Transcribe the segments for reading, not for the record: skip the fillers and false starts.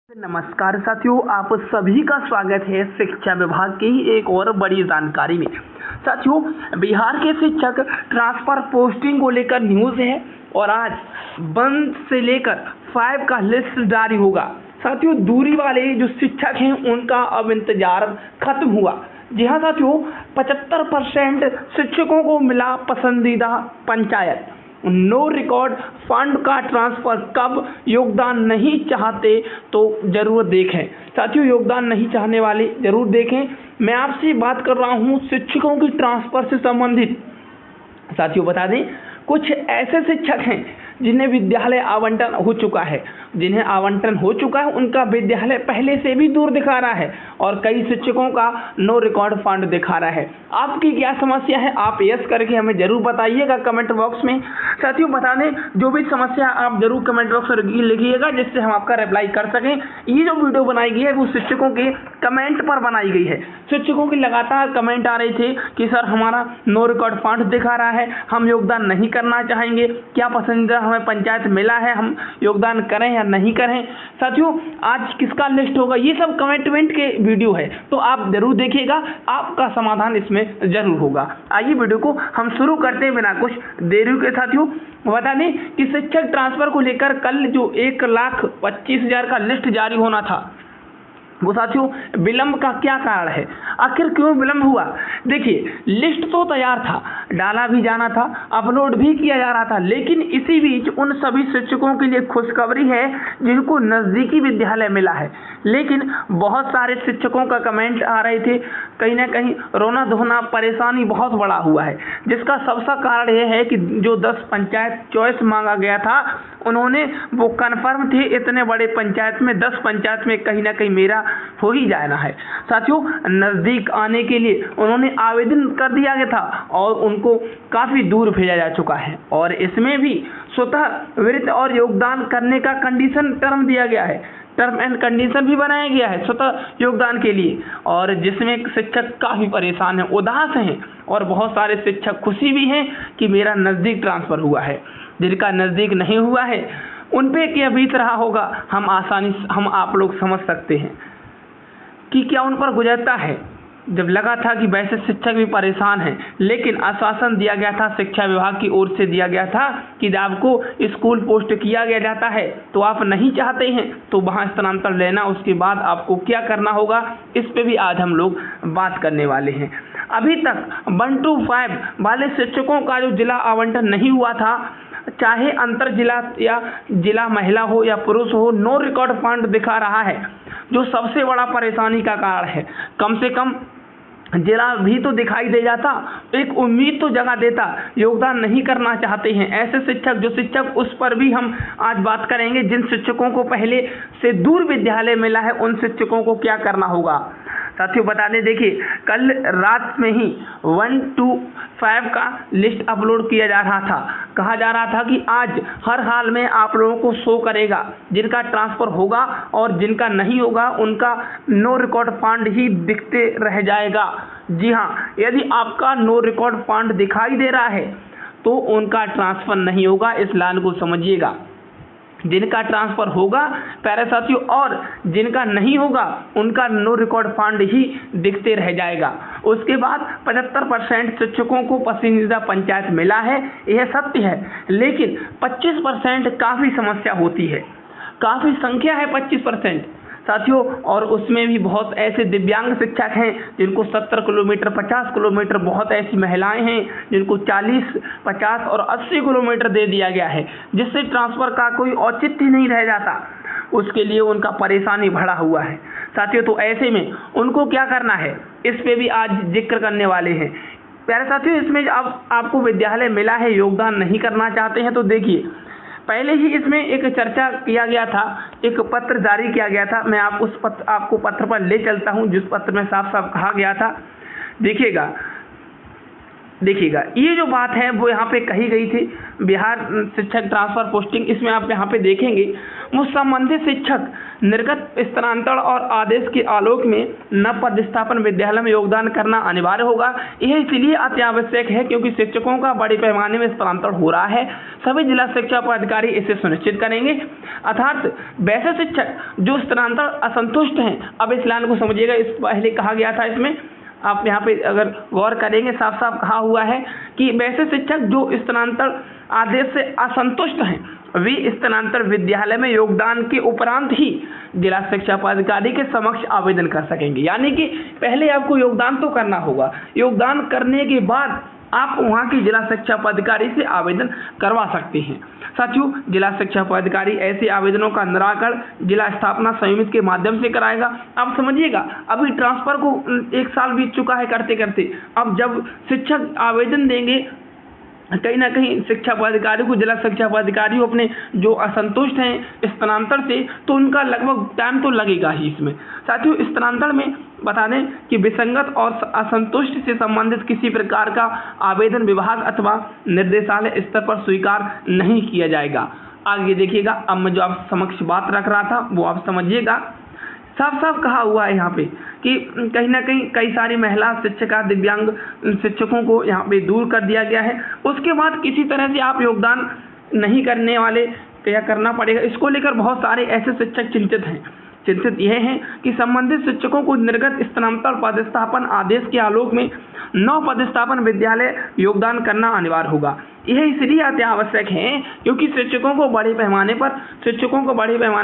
नमस्कार साथियों, आप सभी का स्वागत है शिक्षा विभाग की एक और बड़ी जानकारी में। साथियों, बिहार के शिक्षक ट्रांसफर पोस्टिंग को लेकर न्यूज़ है और आज 1 से लेकर 5 का लिस्ट जारी होगा। साथियों, दूरी वाले जो शिक्षक हैं उनका अब इंतजार खत्म हुआ। जी हाँ साथियों, 75% शिक्षकों को मिला पसंदीदा पंचायत। नो रिकॉर्ड फंड का ट्रांसफर कब? योगदान नहीं चाहते तो जरूर देखें। साथियों, योगदान नहीं चाहने वाले जरूर देखें। मैं आपसे बात कर रहा हूं शिक्षकों की ट्रांसफर से संबंधित। साथियों, बता दें, कुछ ऐसे शिक्षक हैं जिन्हें विद्यालय आवंटन हो चुका है। जिन्हें आवंटन हो चुका है उनका विद्यालय पहले से भी दूर दिखा रहा है और कई शिक्षकों का नो रिकॉर्ड फंड दिखा रहा है। आपकी क्या समस्या है? आप यस करके हमें जरूर बताइएगा कमेंट बॉक्स में। साथियों, बता दें, जो भी समस्या आप जरूर कमेंट बॉक्स में लिखिएगा जिससे हम आपका रिप्लाई कर सकें। ये जो वीडियो बनाई गई है वो शिक्षकों के कमेंट पर बनाई गई है। शिक्षकों की लगातार कमेंट आ रहे थे कि सर हमारा नो रिकॉर्ड फंड दिखा रहा है, हम योगदान नहीं करना चाहेंगे, क्या पसंदीदा हमें पंचायत मिला है, हम योगदान करें या नहीं करें। साथियों, आज किसका लिस्ट होगा ये सब कमेंटमेंट के वीडियो है, तो आप जरूर देखिएगा, आपका समाधान इसमें जरूर होगा। आइए वीडियो को हम शुरू करते हैं बिना कुछ देरी के। साथियों, बता दें कि शिक्षक ट्रांसफर को लेकर कल जो 1,25,000 का लिस्ट जारी होना था वो साथियों विलंब का क्या कारण है? आखिर क्यों विलंब हुआ? देखिए, लिस्ट तो तैयार था, डाला भी जाना था, अपलोड भी किया जा रहा था, लेकिन इसी बीच उन सभी शिक्षकों के लिए खुशखबरी है जिनको नज़दीकी विद्यालय मिला है। लेकिन बहुत सारे शिक्षकों का कमेंट आ रहे थे, कहीं ना कहीं रोना धोना परेशानी बहुत बड़ा हुआ है, जिसका सबसे कारण यह है कि जो 10 पंचायत चॉइस मांगा गया था उन्होंने वो कन्फर्म थे इतने बड़े पंचायत में, 10 पंचायत में कहीं ना कहीं मेरा हो ही जाना है। साथियों, नज़दीक आने के लिए उन्होंने आवेदन कर दिया गया था और उनको काफ़ी दूर भेजा जा चुका है और इसमें भी स्वतः वृत्त और योगदान करने का कंडीशन टर्म दिया गया है, टर्म एंड कंडीशन भी बनाया गया है स्वतः योगदान के लिए, और जिसमें शिक्षक काफ़ी परेशान हैं, उदास हैं और बहुत सारे शिक्षक खुशी भी हैं कि मेरा नज़दीक ट्रांसफ़र हुआ है। जिनका नज़दीक नहीं हुआ है उन पे क्या बीत रहा होगा हम आप लोग समझ सकते हैं कि क्या उन पर गुजरता है। जब लगा था कि वैसे शिक्षक भी परेशान हैं, लेकिन आश्वासन दिया गया था, शिक्षा विभाग की ओर से दिया गया था कि जब आपको स्कूल पोस्ट किया गया जाता है तो आप नहीं चाहते हैं तो वहाँ स्थानांतरण लेना, उसके बाद आपको क्या करना होगा, इस पे भी आज हम लोग बात करने वाले हैं। अभी तक 1 to 5 वाले शिक्षकों का जो जिला आवंटन नहीं हुआ था, चाहे अंतर जिला या जिला महिला हो या पुरुष हो, नो रिकॉर्ड फंड दिखा रहा है, जो सबसे बड़ा परेशानी का कारण है। कम से कम जिला भी तो दिखाई दे जाता, एक उम्मीद तो जगा देता। योगदान नहीं करना चाहते हैं ऐसे शिक्षक, जो शिक्षक उस पर भी हम आज बात करेंगे। जिन शिक्षकों को पहले से दूर विद्यालय मिला है उन शिक्षकों को क्या करना होगा। साथियों, बता दें, देखिए, कल रात में ही 1 to 5 का लिस्ट अपलोड किया जा रहा था। कहा जा रहा था कि आज हर हाल में आप लोगों को शो करेगा जिनका ट्रांसफ़र होगा और जिनका नहीं होगा उनका नो रिकॉर्ड फंड ही दिखते रह जाएगा। जी हाँ, यदि आपका नो रिकॉर्ड फंड दिखाई दे रहा है तो उनका ट्रांसफ़र नहीं होगा, इस लाइन को समझिएगा। जिनका ट्रांसफ़र होगा प्यारे साथियों और जिनका नहीं होगा उनका नो रिकॉर्ड फंड ही दिखते रह जाएगा। उसके बाद 75% शिक्षकों को पसंदीदा पंचायत मिला है, यह सत्य है, लेकिन 25% काफ़ी समस्या होती है, काफ़ी संख्या है 25% साथियों। और उसमें भी बहुत ऐसे दिव्यांग शिक्षक हैं जिनको 70 किलोमीटर 50 किलोमीटर, बहुत ऐसी महिलाएं हैं जिनको 40 50 और 80 किलोमीटर दे दिया गया है, जिससे ट्रांसफ़र का कोई औचित्य नहीं रह जाता। उसके लिए उनका परेशानी बढ़ा हुआ है साथियों। तो ऐसे में उनको क्या करना है, इस पे भी आज जिक्र करने वाले हैं प्यारे साथियों। इसमें अब आपको विद्यालय मिला है, योगदान नहीं करना चाहते हैं, तो देखिए, पहले ही इसमें एक चर्चा किया गया था, एक पत्र जारी किया गया था। मैं आपको पत्र पर ले चलता हूं जिस पत्र में साफ साफ कहा गया था। देखिएगा, देखिएगा, ये जो बात है वो यहाँ पे कही गई थी, बिहार शिक्षक ट्रांसफर पोस्टिंग, इसमें आप यहाँ पे देखेंगे वो संबंधित शिक्षक निर्गत स्थानांतरण और आदेश के आलोक में नव पदस्थापन विद्यालय में योगदान करना अनिवार्य होगा। यह इसलिए अति आवश्यक है क्योंकि शिक्षकों का बड़े पैमाने में स्थानांतरण हो रहा है। सभी जिला शिक्षा पदाधिकारी इसे सुनिश्चित करेंगे। अर्थात वैसे शिक्षक जो स्थानांतरण असंतुष्ट हैं, अब इस लाइन को समझिएगा, इस पहले कहा गया था, इसमें आप यहाँ पे अगर गौर करेंगे साफ साफ कहा हुआ है कि वैसे शिक्षक जो स्थानांतरण आदेश से असंतुष्ट हैं वे स्थानांतरण विद्यालय में योगदान के उपरांत ही जिला शिक्षा पदाधिकारी के समक्ष आवेदन कर सकेंगे। यानी कि पहले आपको योगदान तो करना होगा, योगदान करने के बाद आप वहाँ की जिला शिक्षा पदाधिकारी से आवेदन करवा सकते हैं। साथियों, जिला शिक्षा पदाधिकारी ऐसे आवेदनों का निराकरण जिला स्थापना समिति के माध्यम से कराएगा। आप समझिएगा, अभी ट्रांसफर को 1 साल बीत चुका है करते करते, अब जब शिक्षक आवेदन देंगे कहीं ना कहीं शिक्षा पदाधिकारी को, जिला शिक्षा पदाधिकारी अपने जो असंतुष्ट हैं स्थानांतरण से, तो उनका लगभग टाइम तो लगेगा ही इसमें। साथियों, स्थानांतरण में बता दें कि विसंगत और असंतुष्ट से संबंधित किसी प्रकार का आवेदन विभाग अथवा निर्देशालय स्तर पर स्वीकार नहीं किया जाएगा। आगे देखिएगा, अब मैं जो आप समक्ष बात रख रहा था वो आप समझिएगा। साफ साफ कहा हुआ है यहाँ पे कि कहीं ना कहीं कई सारी महिला शिक्षिका दिव्यांग शिक्षकों को यहाँ पे दूर कर दिया गया है। उसके बाद किसी तरह से आप योगदान नहीं करने वाले क्या करना पड़ेगा, इसको लेकर बहुत सारे ऐसे शिक्षक चिंतित हैं। चिंतित यह है कि संबंधित शिक्षकों को निर्गत स्थानांतरण पदस्थापन आदेश के आलोक में नव पदस्थापन विद्यालय योगदान करना अनिवार्य होगा। यह इसलिए अति आवश्यक है क्योंकि शिक्षकों को बड़े पैमाने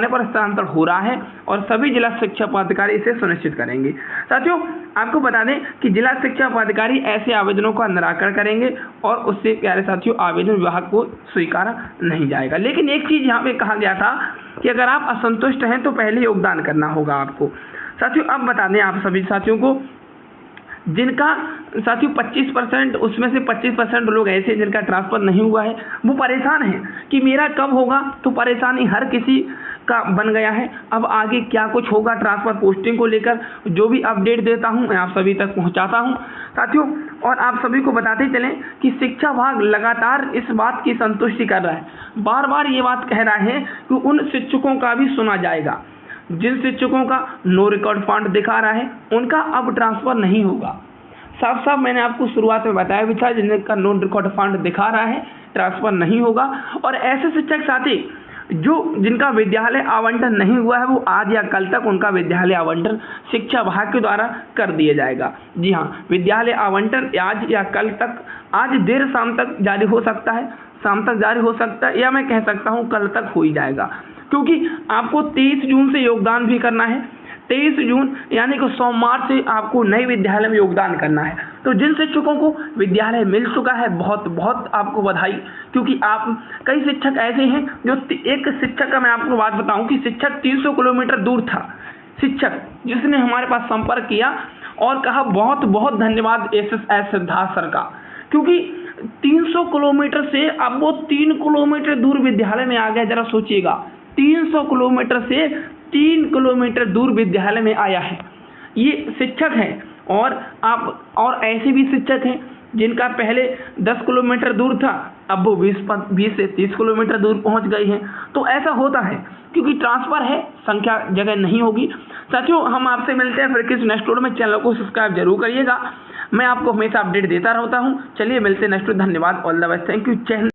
पर स्थानांतरण हो रहा है और सभी जिला शिक्षा पदाधिकारी इसे सुनिश्चित करेंगे। साथियों, आपको बता दें कि जिला शिक्षा पदाधिकारी ऐसे आवेदनों का निराकरण करेंगे और उससे प्यारे साथियों आवेदन विभाग को स्वीकारा नहीं जाएगा। लेकिन एक चीज़ यहाँ पे कहा गया था कि अगर आप असंतुष्ट हैं तो पहले योगदान करना होगा आपको। साथियों, अब बता दें आप सभी साथियों को, जिनका साथियों 25%, उसमें से 25% लोग ऐसे जिनका ट्रांसफ़र नहीं हुआ है, वो परेशान हैं कि मेरा कब होगा। तो परेशानी हर किसी का बन गया है। अब आगे क्या कुछ होगा ट्रांसफ़र पोस्टिंग को लेकर, जो भी अपडेट देता हूं मैं आप सभी तक पहुंचाता हूं साथियों। और आप सभी को बताते चलें कि शिक्षा विभाग लगातार इस बात की संतुष्टि कर रहा है, बार बार ये बात कह रहा है कि उन शिक्षकों का भी सुना जाएगा जिन शिक्षकों का नो रिकॉर्ड फंड दिखा रहा है, उनका अब ट्रांसफ़र नहीं होगा। साफ साफ मैंने आपको शुरुआत में बताया भी था, जिनका नो रिकॉर्ड फंड दिखा रहा है ट्रांसफ़र नहीं होगा। और ऐसे शिक्षक साथी जिनका विद्यालय आवंटन नहीं हुआ है, वो आज या कल तक उनका विद्यालय आवंटन शिक्षा विभाग के द्वारा कर दिया जाएगा। जी हाँ, विद्यालय आवंटन आज या कल तक, आज देर शाम तक जारी हो सकता है, शाम तक जारी हो सकता है, या मैं कह सकता हूँ कल तक हो ही जाएगा, क्योंकि आपको 23 जून से योगदान भी करना है। 23 जून यानी कि सोमवार से आपको नए विद्यालय में योगदान करना है। तो जिन शिक्षकों को विद्यालय मिल चुका है, बहुत बहुत आपको बधाई, क्योंकि आप कई शिक्षक ऐसे हैं जो, एक शिक्षक का मैं आपको बात बताऊं कि शिक्षक 300 किलोमीटर दूर था, शिक्षक जिसने हमारे पास संपर्क किया और कहा बहुत बहुत धन्यवाद SSS सिद्धार्थ सर का, क्योंकि 300 किलोमीटर से अब वो 3 किलोमीटर दूर विद्यालय में आ गया। जरा सोचिएगा, 300 किलोमीटर से 3 किलोमीटर दूर विद्यालय में आया है, ये शिक्षक है। और ऐसे भी शिक्षक हैं जिनका पहले 10 किलोमीटर दूर था, अब वो 20 से 30 किलोमीटर दूर पहुंच गए हैं। तो ऐसा होता है क्योंकि ट्रांसफ़र है, संख्या जगह नहीं होगी। साथियों, हम आपसे मिलते हैं फिर किसी नेक्स्ट वीडियो में। चैनल को सब्सक्राइब जरूर करिएगा, मैं आपको हमेशा अपडेट देता रहता हूँ। चलिए मिलते हैं नेक्स्ट वीडियो। धन्यवाद, all the best, thank you, जय हिंद।